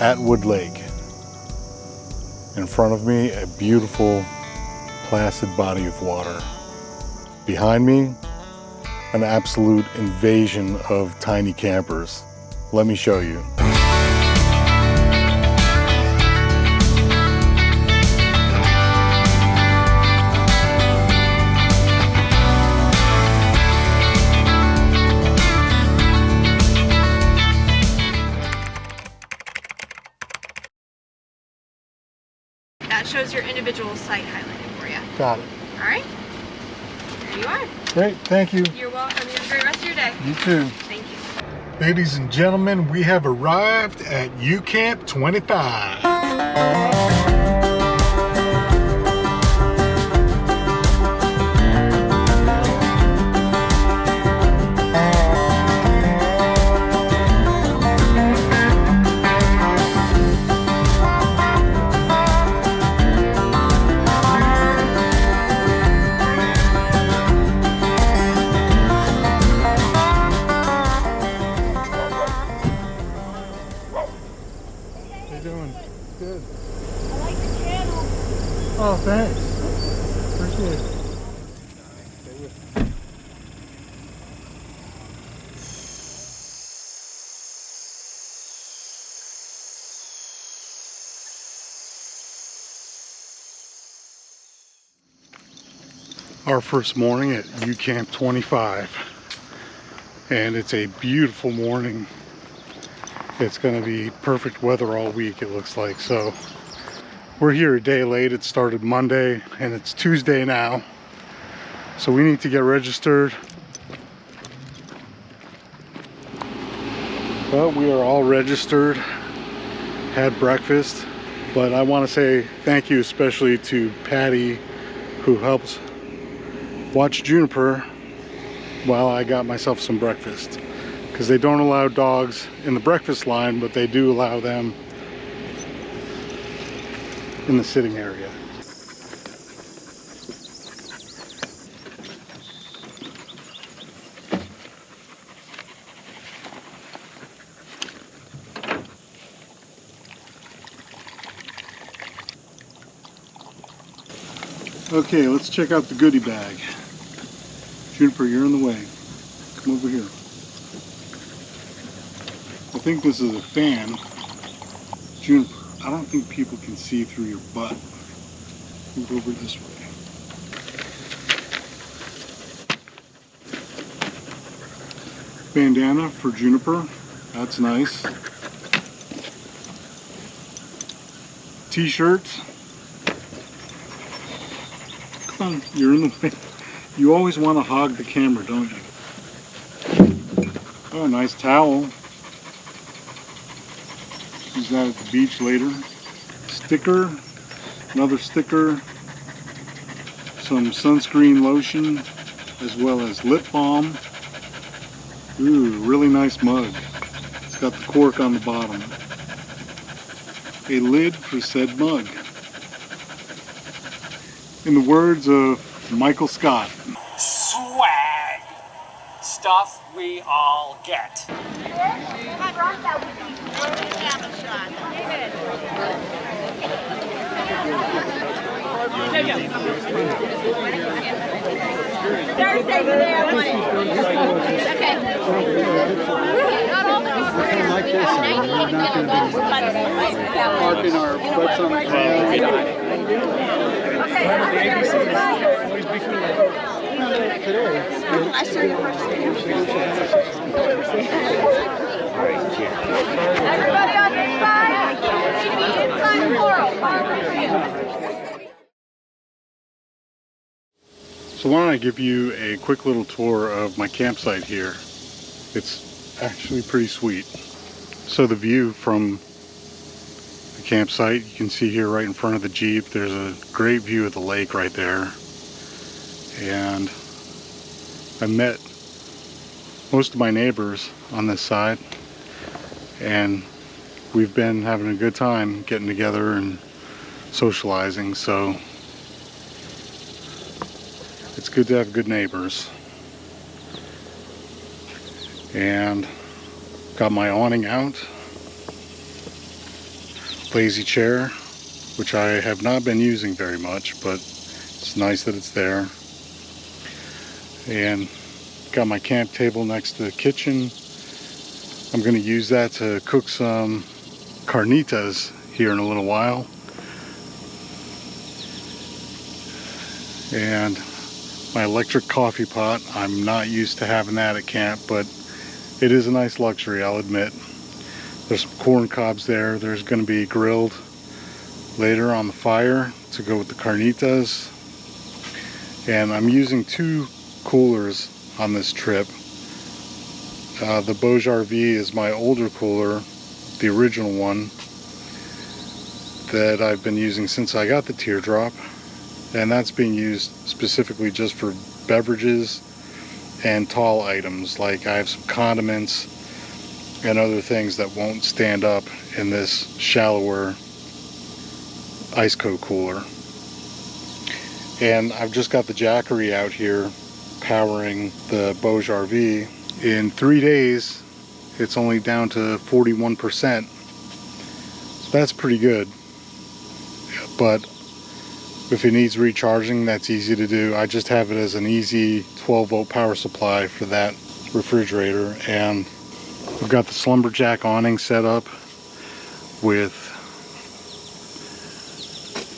Atwood Lake. In front of me, a beautiful, placid body of water. Behind me, an absolute invasion of tiny campers. Let me show you. That shows your individual site highlighted for you. Got it. All right. There you are. Great, thank you. You're welcome. You have a great rest of your day. You too. Thank you. Ladies and gentlemen, we have arrived at uCamp 25. Good. I like the channel. Oh, thanks. Appreciate it. Our first morning at uCamp 25, and it's a beautiful morning. It's going to be perfect weather all week, it looks like. So we're here a day late. It started Monday and it's Tuesday now, so we need to get registered. But we are all registered, had breakfast. But I want to say thank you especially to Patty, who helped watch Juniper while I got myself some breakfast. Because they don't allow dogs in the breakfast line, but they do allow them in the sitting area. Okay, let's check out the goodie bag. Juniper, you're in the way. Come over here. I think this is a fan. Juniper, I don't think people can see through your butt. Move over this way. Bandana for Juniper. That's nice. T-shirts. Come on, you're in the way. You always want to hog the camera, don't you? Oh, nice towel. Use that at the beach later. Sticker, another sticker, some sunscreen lotion, as well as lip balm. Ooh, really nice mug. It's got the cork on the bottom. A lid for said mug. In the words of Michael Scott. Swag. Stuff we all get. Thursday today, I want it. Okay. Not all the Like this, and we're not going to be parking our butts on the ground. Today. I show you first. Everybody on this side, inside Coral. So why don't I give you a quick little tour of my campsite here. It's actually pretty sweet. So the view from the campsite, you can see here right in front of the Jeep, there's a great view of the lake right there. And I met most of my neighbors on this side, and we've been having a good time getting together and socializing, so it's good to have good neighbors. And got my awning out. lazy chair, which I have not been using very much, but it's nice that it's there. And got my camp table next to the kitchen. I'm going to use that to cook some carnitas here in a little while. And my electric coffee pot, I'm not used to having that at camp, but it is a nice luxury, I'll admit. There's some corn cobs there. There's going to be grilled later on the fire to go with the carnitas. And I'm using 2 coolers on this trip. The Bose RV is my older cooler, the original one that I've been using since I got the Teardrop, and that's being used specifically just for beverages and tall items. Like I have some condiments and other things that won't stand up in this shallower ice coat cooler. And I've just got the Jackery out here powering the Bose RV. In 3 days it's only down to 41%, so that's pretty good. But if it needs recharging, that's easy to do. I just have it as an easy 12-volt power supply for that refrigerator. And we've got the Slumberjack awning set up with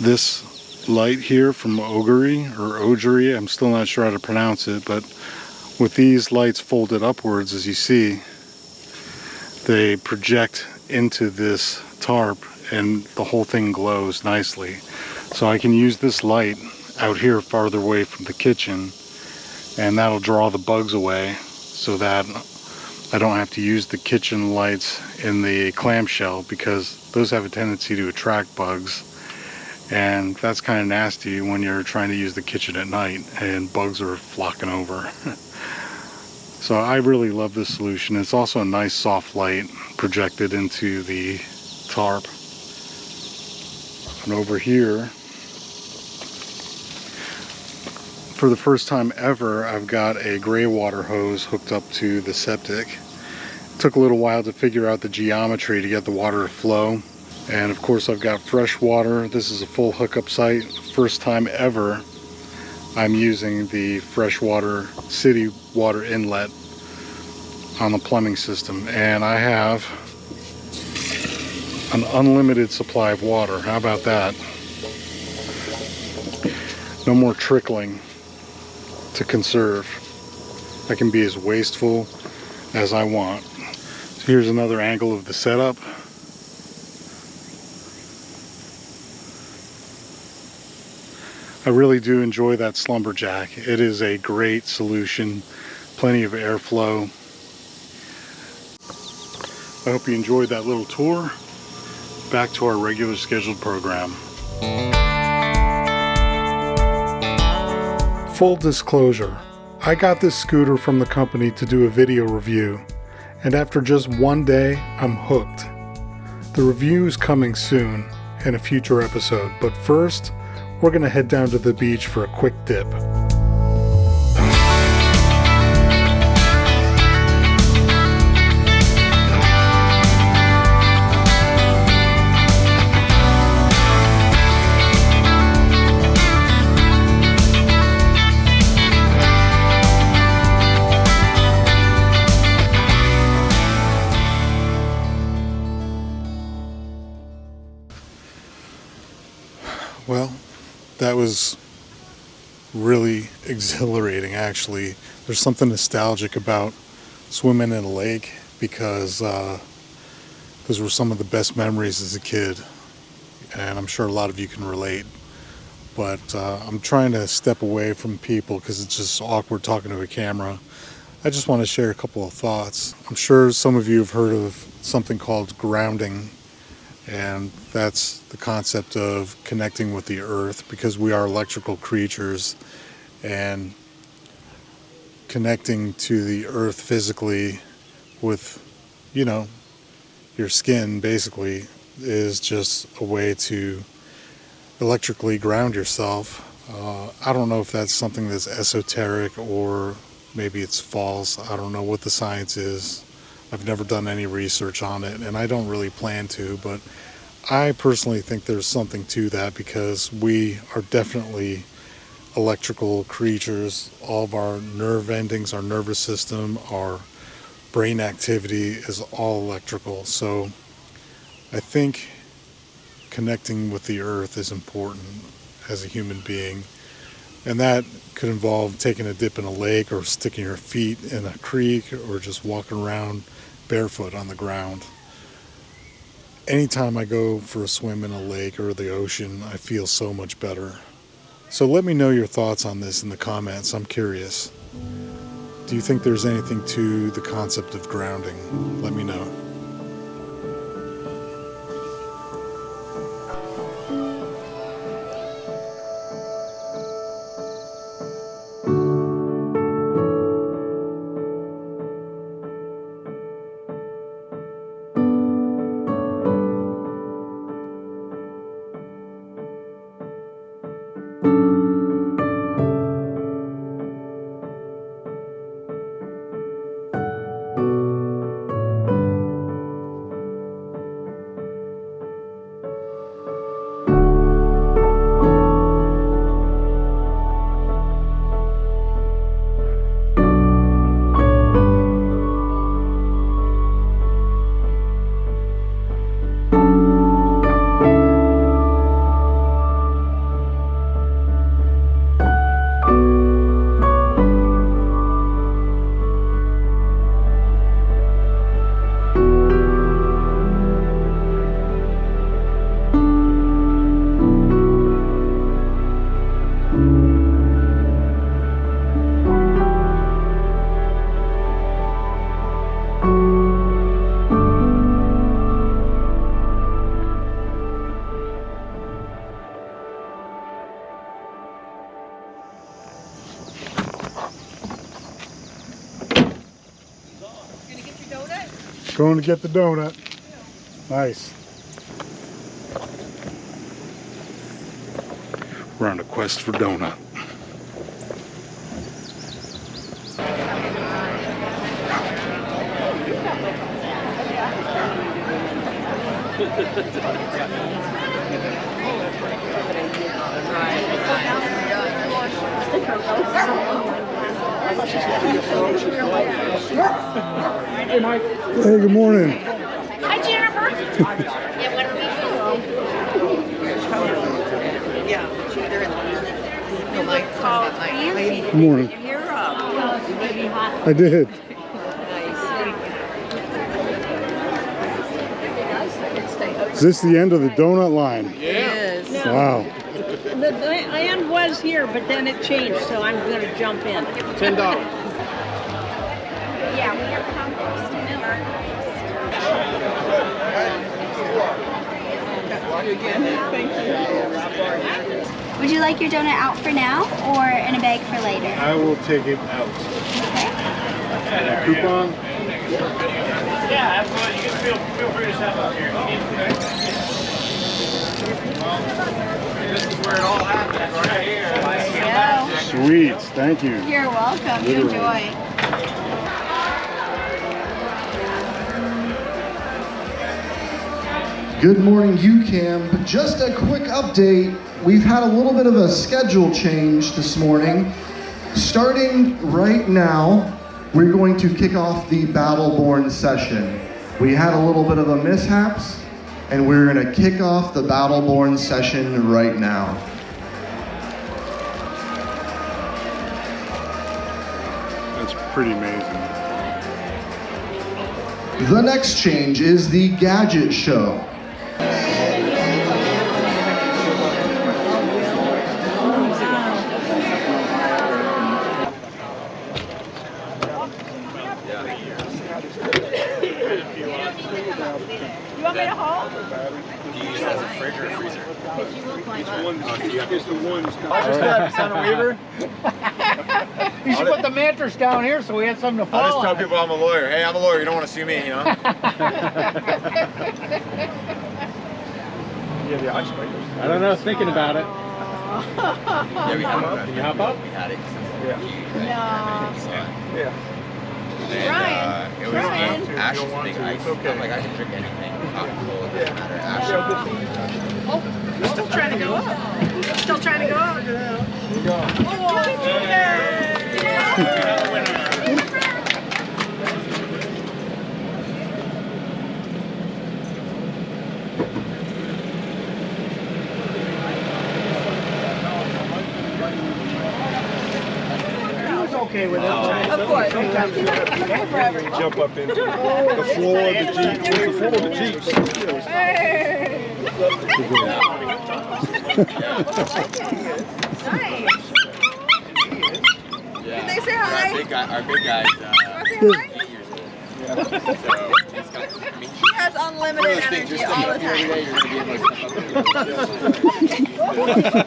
this light here from Ogery. I'm still not sure how to pronounce it, but with these lights folded upwards, as you see, they project into this tarp and the whole thing glows nicely. So I can use this light out here farther away from the kitchen, and that'll draw the bugs away so that I don't have to use the kitchen lights in the clamshell, because those have a tendency to attract bugs, and that's kind of nasty when you're trying to use the kitchen at night and bugs are flocking over. So I really love this solution. It's also a nice soft light projected into the tarp. And over here, for the first time ever, I've got a gray water hose hooked up to the septic. It took a little while to figure out the geometry to get the water to flow. And of course I've got fresh water. This is a full hookup site. First time ever I'm using the freshwater city water inlet on the plumbing system. And I have an unlimited supply of water. How about that? No more trickling to conserve. I can be as wasteful as I want. So here's another angle of the setup. I really do enjoy that Slumberjack. It is a great solution, plenty of airflow. I hope you enjoyed that little tour. Back to our regular scheduled program. Full disclosure, I got this scooter from the company to do a video review, and after just 1 day, I'm hooked. The review is coming soon in a future episode, but first, we're going to head down to the beach for a quick dip. Well, that was really exhilarating, actually. There's something nostalgic about swimming in a lake, because those were some of the best memories as a kid, and I'm sure a lot of you can relate. But I'm trying to step away from people because it's just awkward talking to a camera. I just want to share a couple of thoughts. I'm sure some of you have heard of something called grounding, and that's the concept of connecting with the earth, because we are electrical creatures, and connecting to the earth physically with, you know, your skin basically is just a way to electrically ground yourself. I don't know if that's something that's esoteric or maybe it's false. I don't know what the science is. I've never done any research on it, and I don't really plan to, but I personally think there's something to that because we are definitely electrical creatures. All of our nerve endings, our nervous system, our brain activity is all electrical. So I think connecting with the earth is important as a human being. And that could involve taking a dip in a lake or sticking your feet in a creek or just walking around barefoot on the ground. Anytime I go for a swim in a lake or the ocean, I feel so much better. So let me know your thoughts on this in the comments. I'm curious. Do you think there's anything to the concept of grounding? Let me know. Going to get the donut. Nice. We're on a quest for donut. Hey, Mike. Hey, good morning. Hi, Juniper. Yeah, what are we doing? Good morning. I did. Is this the end of the donut line? Yes. No. Wow. The end was here, but then it changed, so I'm going to jump in. $10. Yeah, we have compost milk. Would you like your donut out for now or in a bag for later? I will take it out. Okay. Coupon? Yeah, absolutely. You can feel free to step up here. This is where it all happens, right here. There you Sweet. Thank you. go. You're welcome. You enjoy. Good morning, uCamp. Just a quick update. We've had a little bit of a schedule change this morning. Starting right now, we're going to kick off the Battleborn session. We had a little bit of a mishaps, and we're going to kick off the Battleborn session right now. That's pretty amazing. The next change is the Gadget Show. You want me to hold? Do you use it as a fridge or a freezer? Because you will climb up. You should put the mattress down here so we had something to fall I'll just tell on. people I'm a lawyer. Hey, I'm a lawyer. You don't want to sue me, you know? I don't know, thinking about it. Yeah, we had it. Can you hop up? We had it. Yeah. And, Ryan, it was Ryan. Ash was big ice. I'm like, I can drink anything. Hot, cold, it doesn't matter. Ash Still trying to go up. Still trying to go up. Okay with it. Of course. Jump up into the floor of the Jeep. The floor of the Jeeps. Nice. Yeah. Did they say hi? Our big guy's Say hi? 8 years old. So he's got, I mean, He has unlimited energy all the time.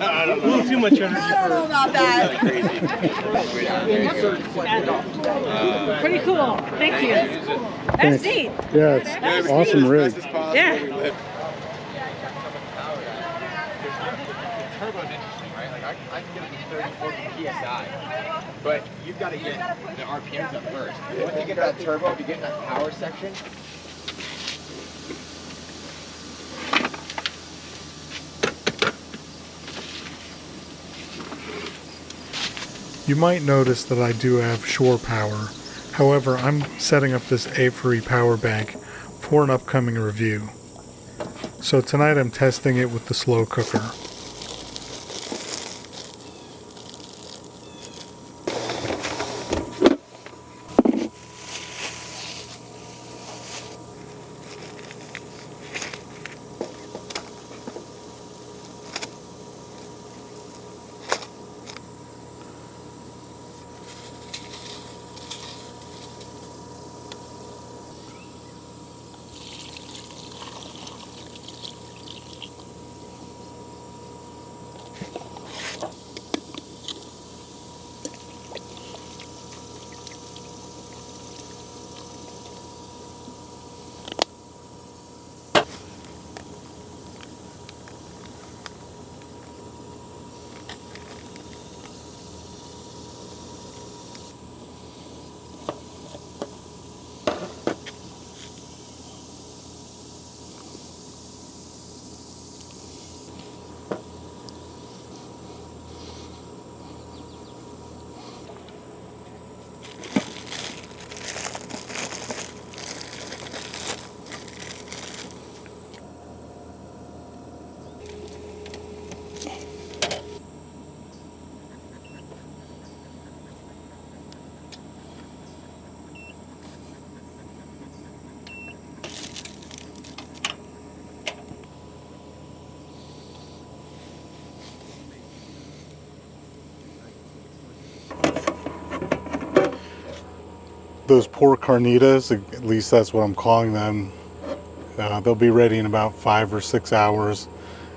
A little too much energy. I don't know about that. Pretty cool. Thank you. That's neat. Yeah, it's awesome rig. Yeah. Turbo's interesting, right? Like I can get up to 30, 40 PSI, but you've got to get the RPMs up first. Once you get that turbo, if you get in that power section, You might notice that I do have shore power. However, I'm setting up this Avery power bank for an upcoming review. So tonight I'm testing it with the slow cooker. Those poor Carnitas, at least that's what I'm calling them, they'll be ready in about 5 or 6 hours.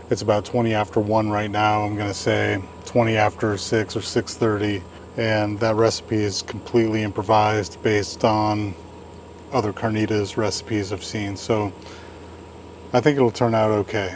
It's about 20 after 1 right now. I'm going to say 20 after 6 or 6:30. And that recipe is completely improvised based on other Carnitas recipes I've seen. So I think it'll turn out okay.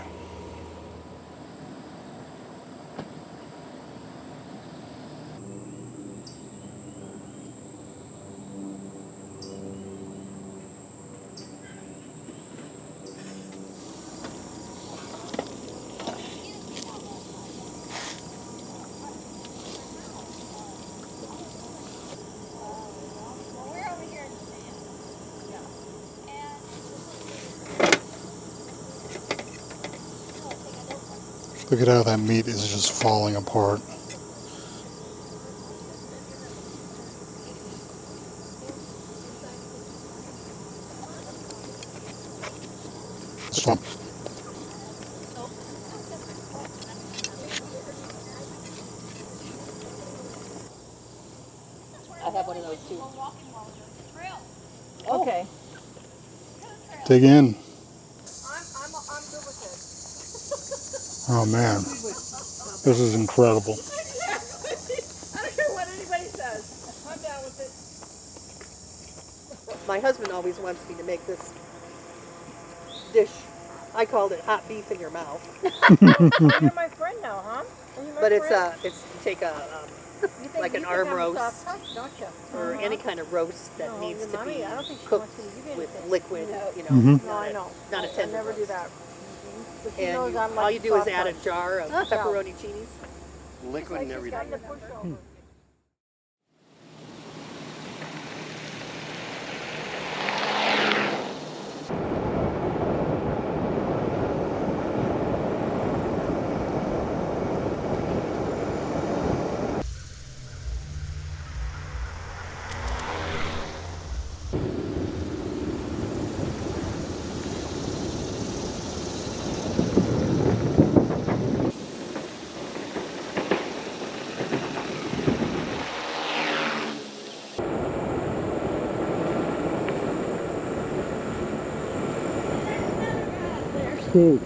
Look at how that meat is just falling apart. Stop. I have one of those too. Okay. Dig in. I'm good with it. Oh man, this is incredible. I don't care what anybody says. I'm down with it. My husband always wants me to make this dish. I called it hot beef in your mouth. You're my friend now, huh? Are you my But friend? it's take a You think- like an you think arm I'm a roast soft touch, don't you? or any kind of roast that No, needs your to mommy, be I don't think she cooked wants you to do with anything. liquid, No. you know, Mhm. No, I know. not a I tender never do roast. that. And all you do is add a jar of pepperoni cheese. Liquid and everything. Cool.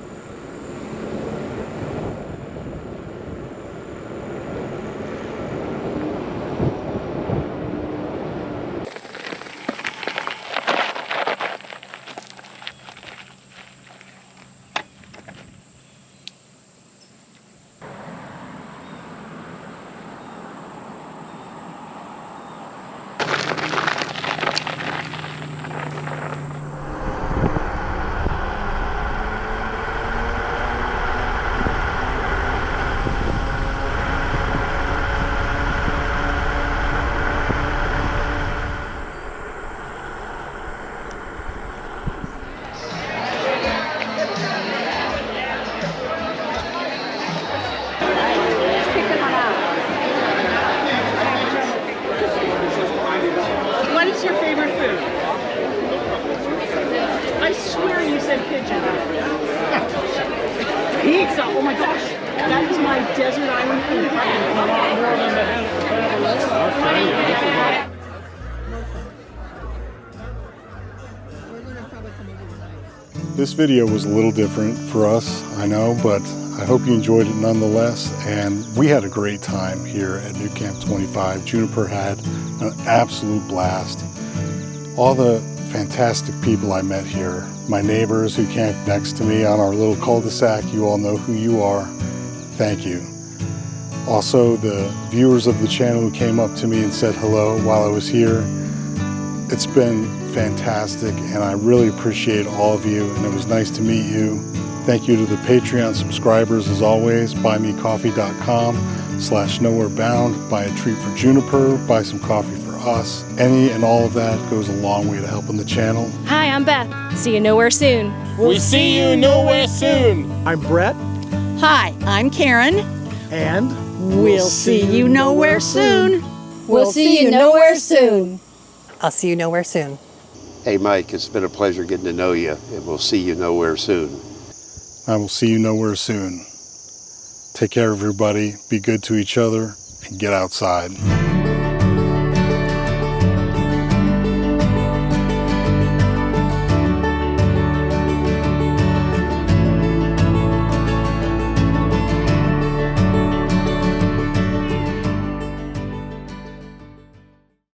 What is your favorite food? I swear you said pigeon. Pizza! Oh my gosh! That is my desert island food. This video was a little different for us, I know, but I hope you enjoyed it nonetheless. And we had a great time here at nuCamp 25. Juniper had an absolute blast. All the fantastic people I met here, my neighbors who camped next to me on our little cul-de-sac, you all know who you are. Thank you. Also, the viewers of the channel who came up to me and said hello while I was here. It's been fantastic, and I really appreciate all of you, and it was nice to meet you. Thank you to the Patreon subscribers as always. buymecoffee.com/nowherebound. Buy a treat for Juniper, buy some coffee for us. Any and all of that goes a long way to helping the channel. Hi, I'm Beth. See you nowhere soon. We see you nowhere soon. I'm Brett, Hi, I'm Karen. and We'll see you nowhere soon. We'll see you nowhere soon. I'll see you nowhere soon. Hey Mike, it's been a pleasure getting to know you, and we'll see you nowhere soon. I will see you nowhere soon. Take care, everybody. Be good to each other and get outside.